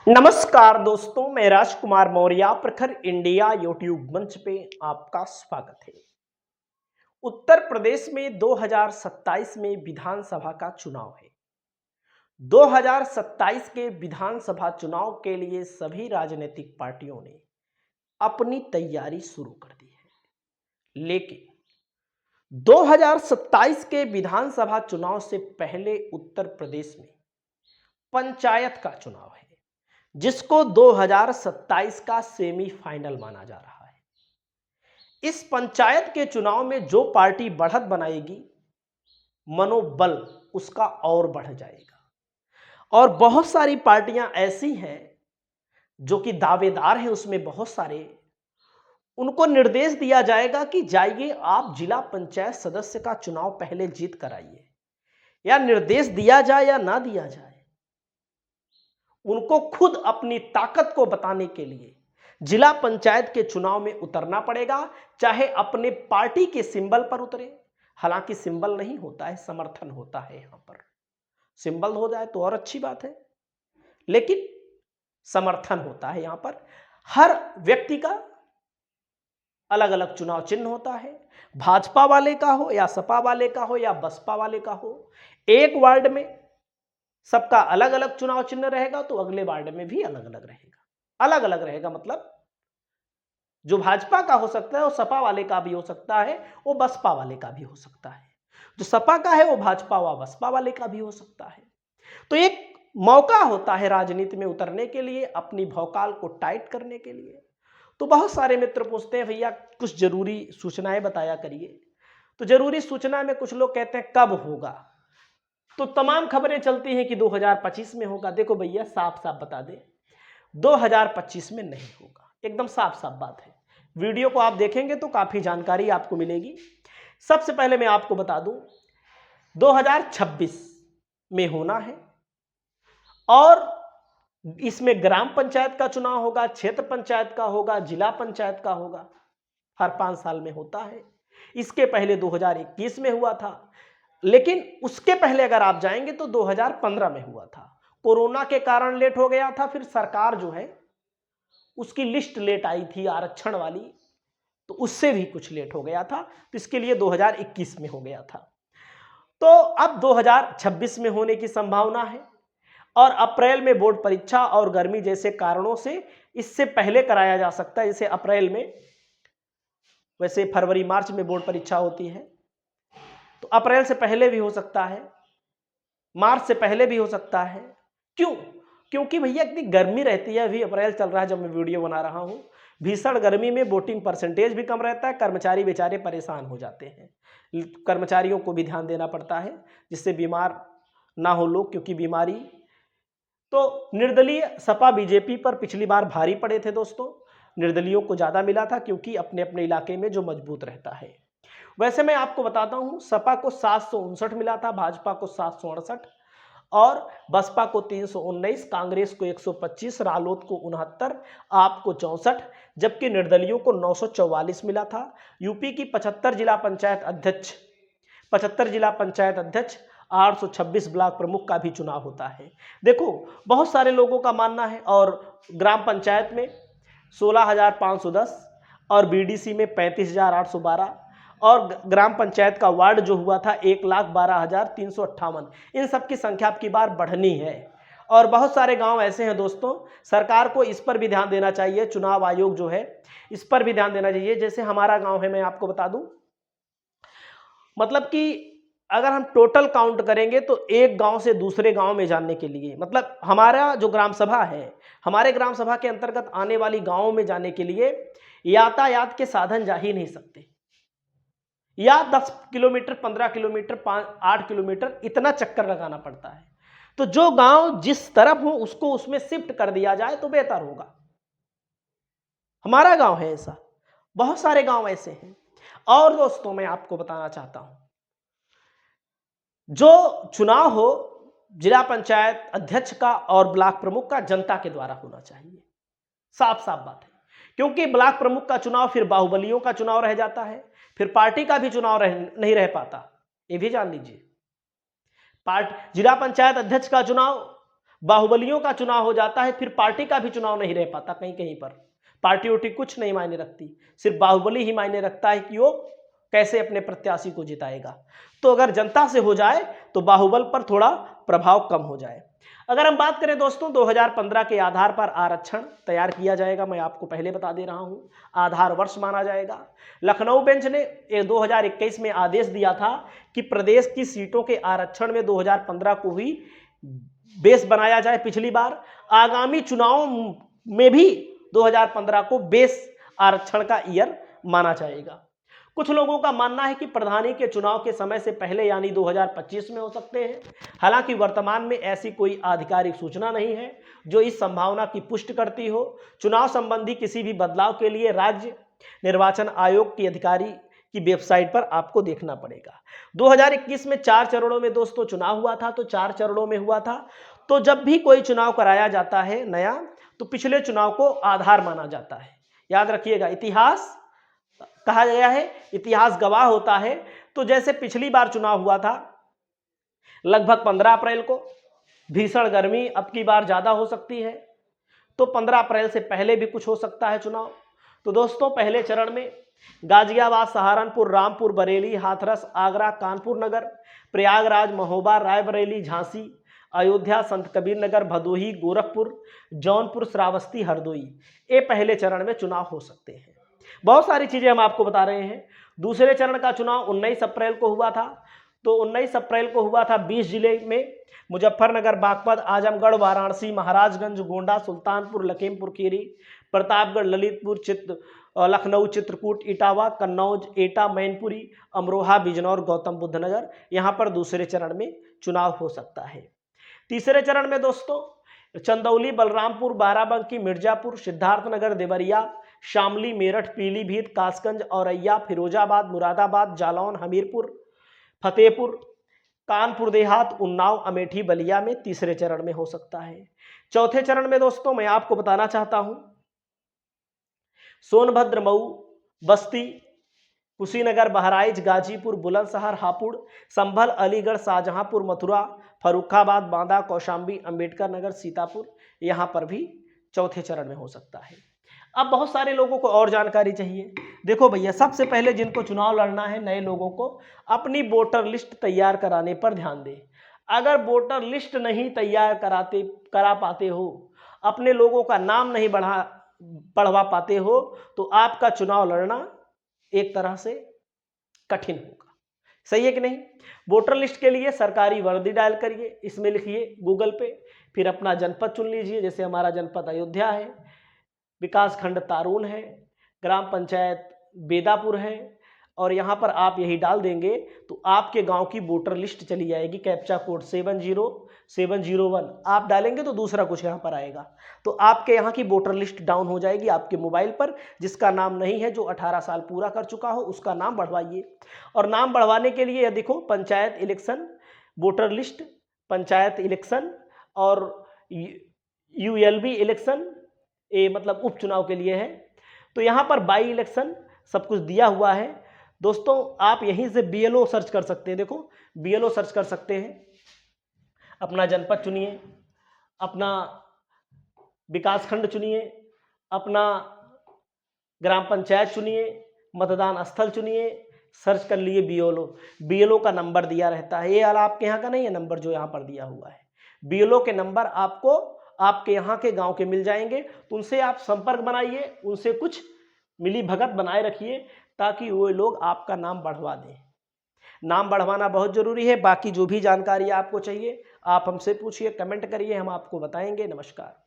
नमस्कार दोस्तों, मैं राजकुमार मौर्य प्रखर इंडिया यूट्यूब मंच पे आपका स्वागत है। उत्तर प्रदेश में 2027 में विधानसभा का चुनाव है। 2027 के विधानसभा चुनाव के लिए सभी राजनीतिक पार्टियों ने अपनी तैयारी शुरू कर दी है, लेकिन 2027 के विधानसभा चुनाव से पहले उत्तर प्रदेश में पंचायत का चुनाव है, जिसको 2027 का सेमीफाइनल माना जा रहा है। इस पंचायत के चुनाव में जो पार्टी बढ़त बनाएगी, मनोबल उसका और बढ़ जाएगा। और बहुत सारी पार्टियां ऐसी हैं जो कि दावेदार हैं, उसमें बहुत सारे, उनको निर्देश दिया जाएगा कि जाइए आप जिला पंचायत सदस्य का चुनाव पहले जीत कर आइए, या निर्देश दिया जाए या ना दिया जाए, उनको खुद अपनी ताकत को बताने के लिए जिला पंचायत के चुनाव में उतरना पड़ेगा, चाहे अपने पार्टी के सिंबल पर उतरे। हालांकि सिंबल नहीं होता है, समर्थन होता है। यहां पर सिंबल हो जाए तो और अच्छी बात है, लेकिन समर्थन होता है। यहां पर हर व्यक्ति का अलग अलग चुनाव चिन्ह होता है, भाजपा वाले का हो या सपा वाले का हो या बसपा वाले का हो। एक वार्ड में सबका अलग अलग चुनाव चिन्ह रहेगा, तो अगले वार्ड में भी अलग अलग रहेगा। अलग अलग रहेगा मतलब जो भाजपा का हो सकता है वो सपा वाले का भी हो सकता है, वो बसपा वाले का भी हो सकता है। जो सपा का है वो भाजपा व बसपा वाले का भी हो सकता है। तो एक मौका होता है राजनीति में उतरने के लिए, अपनी भौकाल को टाइट करने के लिए। तो बहुत सारे मित्र पूछते हैं, भैया कुछ जरूरी सूचनाएं बताया करिए। तो जरूरी सूचना में कुछ लोग कहते हैं कब होगा, तो तमाम खबरें चलती हैं कि 2025 में होगा। देखो भैया, साफ साफ बता दें, 2025 में नहीं होगा। एकदम साफ साफ बात है। वीडियो को आप देखेंगे तो काफी जानकारी आपको मिलेगी। सबसे पहले मैं आपको बता दूं, 2026 में होना है, और इसमें ग्राम पंचायत का चुनाव होगा, क्षेत्र पंचायत का होगा, जिला पंचायत का होगा। हर 5 साल में होता है। इसके पहले 2021 में हुआ था, लेकिन उसके पहले अगर आप जाएंगे तो 2015 में हुआ था। कोरोना के कारण लेट हो गया था। फिर सरकार जो है उसकी लिस्ट लेट आई थी आरक्षण वाली, तो उससे भी कुछ लेट हो गया था, तो इसके लिए 2021 में हो गया था। तो अब 2026 में होने की संभावना है, और अप्रैल में बोर्ड परीक्षा और गर्मी जैसे कारणों से इससे पहले कराया जा सकता है। जैसे अप्रैल में, वैसे फरवरी मार्च में बोर्ड परीक्षा होती है, तो अप्रैल से पहले भी हो सकता है, मार्च से पहले भी हो सकता है। क्यों? क्योंकि भैया इतनी गर्मी रहती है। अभी अप्रैल चल रहा है जब मैं वीडियो बना रहा हूं। भीषण गर्मी में वोटिंग परसेंटेज भी कम रहता है, कर्मचारी बेचारे परेशान हो जाते हैं। कर्मचारियों को भी ध्यान देना पड़ता है जिससे बीमार ना हो लोग, क्योंकि बीमारी तो निर्दलीय सपा बीजेपी पर पिछली बार भारी पड़े थे दोस्तों। निर्दलियों को ज्यादा मिला था, क्योंकि अपने अपने इलाके में जो मजबूत रहता है। वैसे मैं आपको बताता हूं, सपा को 759 मिला था, भाजपा को 768, और बसपा को 319, कांग्रेस को 125, रालोद को 69, आप को 64, जबकि निर्दलियों को 944 मिला था। यूपी की 75 जिला पंचायत अध्यक्ष 826 ब्लॉक प्रमुख का भी चुनाव होता है। देखो, बहुत सारे लोगों का मानना है, और ग्राम पंचायत में 16,510, और बीडीसी में 35,812, और ग्राम पंचायत का वार्ड जो हुआ था 1,12,358। इन सब की संख्या अब की बार बढ़नी है, और बहुत सारे गांव ऐसे हैं दोस्तों, सरकार को इस पर भी ध्यान देना चाहिए। चुनाव आयोग जो है इस पर भी ध्यान देना चाहिए। जैसे हमारा गांव है, मैं आपको बता दूं, मतलब कि अगर हम टोटल काउंट करेंगे तो एक गांव से दूसरे गांव में जाने के लिए, मतलब हमारा जो ग्राम सभा है, हमारे ग्राम सभा के अंतर्गत आने वाली गांवों में जाने के लिए यातायात के साधन जा ही नहीं सकते, या 10 किलोमीटर, 15 किलोमीटर, 8 किलोमीटर इतना चक्कर लगाना पड़ता है। तो जो गांव जिस तरफ हो उसको उसमें शिफ्ट कर दिया जाए तो बेहतर होगा। हमारा गांव है ऐसा, बहुत सारे गांव ऐसे हैं। और दोस्तों मैं आपको बताना चाहता हूं, जो चुनाव हो जिला पंचायत अध्यक्ष का और ब्लॉक प्रमुख का जनता के द्वारा होना चाहिए। साफ साफ बात है, क्योंकि ब्लॉक प्रमुख का चुनाव फिर बाहुबलियों का चुनाव रह जाता है, फिर पार्टी का भी चुनाव नहीं रह पाता। ये भी जान लीजिए, जिला पंचायत अध्यक्ष का चुनाव बाहुबलियों का चुनाव हो जाता है, फिर पार्टी का भी चुनाव नहीं रह पाता। कहीं कहीं पर पार्टी उटी कुछ नहीं मायने रखती, सिर्फ बाहुबली ही मायने रखता है कि वो कैसे अपने प्रत्याशी को जिताएगा। तो अगर जनता से हो जाए तो बाहुबल पर थोड़ा प्रभाव कम हो जाए। अगर हम बात करें दोस्तों 2015 के आधार पर आरक्षण तैयार किया जाएगा, मैं आपको पहले बता दे रहा हूं, आधार वर्ष माना जाएगा। लखनऊ बेंच ने 2021 में आदेश दिया था कि प्रदेश की सीटों के आरक्षण में 2015 को ही बेस बनाया जाए। पिछली बार आगामी चुनाव में भी 2015 को बेस आरक्षण का ईयर माना जाएगा। कुछ लोगों का मानना है कि प्रधानी के चुनाव के समय से पहले यानी 2025 में हो सकते हैं। हालांकि वर्तमान में ऐसी कोई आधिकारिक सूचना नहीं है जो इस संभावना की पुष्टि करती हो। चुनाव संबंधी किसी भी बदलाव के लिए राज्य निर्वाचन आयोग के अधिकारी की वेबसाइट पर आपको देखना पड़ेगा। 2021 में 4 चरणों में दोस्तों चुनाव हुआ था, तो 4 चरणों में हुआ था। तो जब भी कोई चुनाव कराया जाता है नया, तो पिछले चुनाव को आधार माना जाता है। याद रखिएगा, इतिहास कहा गया है, इतिहास गवाह होता है। तो जैसे पिछली बार चुनाव हुआ था लगभग 15 अप्रैल को, भीषण गर्मी अब की बार ज्यादा हो सकती है, तो 15 अप्रैल से पहले भी कुछ हो सकता है चुनाव। तो दोस्तों पहले चरण में गाजियाबाद, सहारनपुर, रामपुर, बरेली, हाथरस, आगरा, कानपुर नगर, प्रयागराज, महोबा, रायबरेली, झांसी, अयोध्या, संत कबीर नगर, भदोही, गोरखपुर, जौनपुर, श्रावस्ती, हरदोई, ये पहले चरण में चुनाव हो सकते हैं। बहुत सारी चीजें हम आपको बता रहे हैं। दूसरे चरण का चुनाव 19 अप्रैल को हुआ था। तो 19 अप्रैल को हुआ था 20 जिले में, मुजफ्फरनगर, बागपत, आजमगढ़, वाराणसी, महाराजगंज, गोंडा, सुल्तानपुर, लखीमपुर खीरी, प्रतापगढ़, ललितपुर, लखनऊ, चित्रकूट, इटावा, कन्नौज, एटा, मैनपुरी, अमरोहा, बिजनौर, गौतम बुद्ध नगर, यहां पर दूसरे चरण में चुनाव हो सकता है। तीसरे चरण में दोस्तों चंदौली, बलरामपुर, बाराबंकी, मिर्जापुर, सिद्धार्थनगर, देवरिया, शामली, मेरठ, पीलीभीत, कासगंज, औरैया, फिरोजाबाद, मुरादाबाद, जालौन, हमीरपुर, फतेहपुर, कानपुर देहात, उन्नाव, अमेठी, बलिया में तीसरे चरण में हो सकता है। चौथे चरण में दोस्तों मैं आपको बताना चाहता हूं सोनभद्र, मऊ, बस्ती, कुशीनगर, बहराइच, गाजीपुर, बुलंदशहर, हापुड़, संभल, अलीगढ़, शाहजहांपुर, मथुरा, फर्रुखाबाद, बांदा, कौशाम्बी, अंबेडकर नगर, सीतापुर, यहां पर भी चौथे चरण में हो सकता है। अब बहुत सारे लोगों को और जानकारी चाहिए। देखो भैया, सबसे पहले जिनको चुनाव लड़ना है नए लोगों को अपनी वोटर लिस्ट तैयार कराने पर ध्यान दें। अगर वोटर लिस्ट नहीं तैयार करा पाते हो, अपने लोगों का नाम नहीं पढ़वा पाते हो, तो आपका चुनाव लड़ना एक तरह से कठिन होगा। सही है कि नहीं? वोटर लिस्ट के लिए सरकारी वर्दी डायल करिए, इसमें लिखिए गूगल पे, फिर अपना जनपद चुन लीजिए। जैसे हमारा जनपद अयोध्या है, विकास खंड तारून है, ग्राम पंचायत बेदापुर है, और यहाँ पर आप यही डाल देंगे तो आपके गांव की वोटर लिस्ट चली जाएगी। कैप्चा कोड 70701 आप डालेंगे तो दूसरा कुछ यहाँ पर आएगा, तो आपके यहाँ की वोटर लिस्ट डाउन हो जाएगी आपके मोबाइल पर। जिसका नाम नहीं है, जो 18 साल पूरा कर चुका हो, उसका नाम बढ़वाइए। और नाम बढ़वाने के लिए देखो, panchayat election, voter list, panchayat election और ULB इलेक्शन, ये मतलब उपचुनाव के लिए है। तो यहाँ पर बाई इलेक्शन सब कुछ दिया हुआ है दोस्तों। आप यहीं से BLO सर्च कर सकते हैं। देखो, BLO सर्च कर सकते हैं, अपना जनपद चुनिए, अपना विकास खंड चुनिए, अपना ग्राम पंचायत चुनिए, मतदान स्थल चुनिए, सर्च कर लिए BLO का नंबर दिया रहता है। ये वाला आपके यहाँ का नहीं है नंबर जो यहाँ पर दिया हुआ है। BLO के नंबर आपको आपके यहाँ के गांव के मिल जाएंगे, तो उनसे आप संपर्क बनाइए, उनसे कुछ मिली भगत बनाए रखिए, ताकि वो लोग आपका नाम बढ़वा दें। नाम बढ़वाना बहुत जरूरी है। बाकी जो भी जानकारी आपको चाहिए आप हमसे पूछिए, कमेंट करिए, हम आपको बताएंगे। नमस्कार।